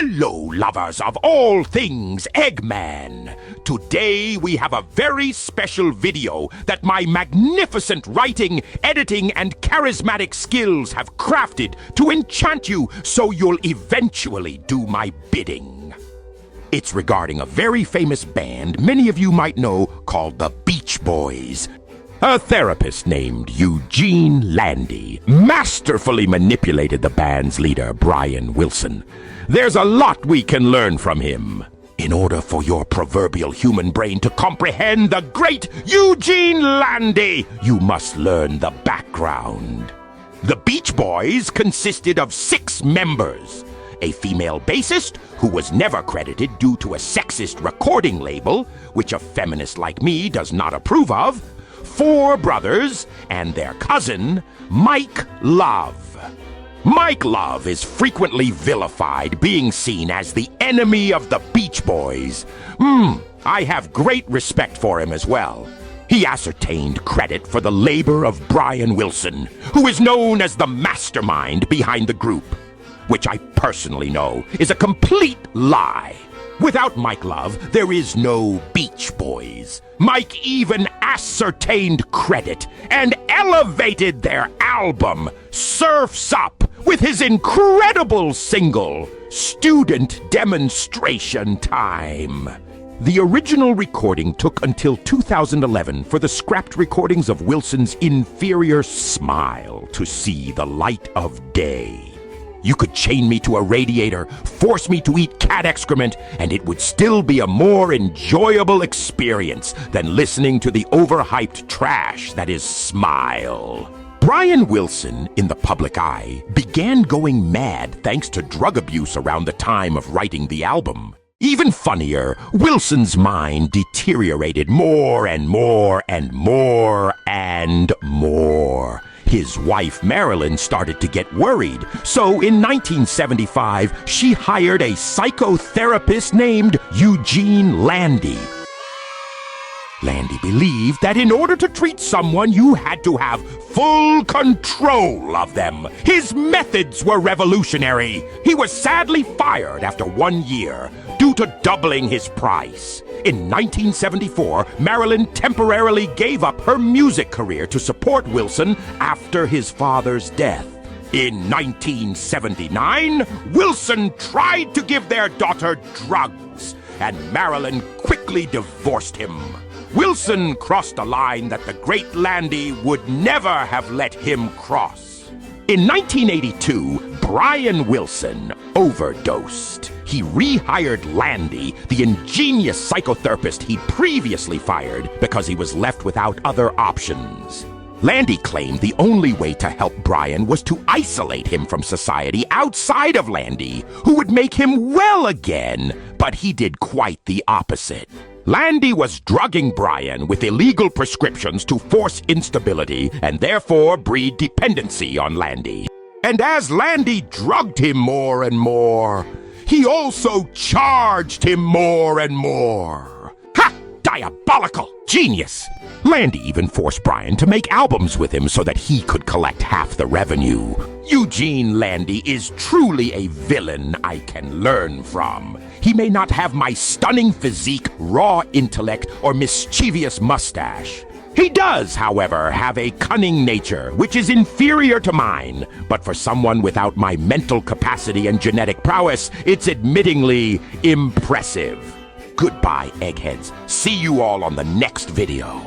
Hello, lovers of all things Eggman! Today we have a very special video that my magnificent writing, editing, and charismatic skills have crafted to enchant you so you'll eventually do my bidding. It's regarding a very famous band many of you might know called the Beach Boys. A therapist named Eugene Landy masterfully manipulated the band's leader, Brian Wilson. There's a lot we can learn from him. In order for your proverbial human brain to comprehend the great Eugene Landy, you must learn the background. The Beach Boys consisted of 6 members. A female bassist, who was never credited due to a sexist recording label, which a feminist like me does not approve of, 4 brothers, and their cousin, Mike Love. Mike Love is frequently vilified, being seen as the enemy of the Beach Boys. I have great respect for him as well. He ascertained credit for the labor of Brian Wilson, who is known as the mastermind behind the group, which I personally know is a complete lie. Without Mike Love, there is no Beach Boys. Mike even ascertained credit and elevated their album, Surf's Up, with his incredible single, Student Demonstration Time. The original recording took until 2011 for the scrapped recordings of Wilson's inferior Smile to see the light of day. You could chain me to a radiator, force me to eat cat excrement, and it would still be a more enjoyable experience than listening to the overhyped trash that is Smile. Brian Wilson, in the public eye, began going mad thanks to drug abuse around the time of writing the album. Even funnier, Wilson's mind deteriorated more and more and more and more. His wife, Marilyn, started to get worried, so in 1975, she hired a psychotherapist named Eugene Landy. Landy believed that in order to treat someone, you had to have full control of them. His methods were revolutionary. He was sadly fired after 1 year due to doubling his price. In 1974, Marilyn temporarily gave up her music career to support Wilson after his father's death. In 1979, Wilson tried to give their daughter drugs, and Marilyn quickly divorced him. Wilson crossed a line that the great Landy would never have let him cross. In 1982, Brian Wilson overdosed. He rehired Landy, the ingenious psychotherapist he'd previously fired, because he was left without other options. Landy claimed the only way to help Brian was to isolate him from society outside of Landy, who would make him well again, but he did quite the opposite. Landy was drugging Brian with illegal prescriptions to force instability and therefore breed dependency on Landy. And as Landy drugged him more and more, he also charged him more and more. Ha! Diabolical! Genius! Landy even forced Brian to make albums with him so that he could collect half the revenue. Eugene Landy is truly a villain I can learn from. He may not have my stunning physique, raw intellect, or mischievous mustache. He does, however, have a cunning nature, which is inferior to mine. But for someone without my mental capacity and genetic prowess, it's admittingly impressive. Goodbye, eggheads. See you all on the next video.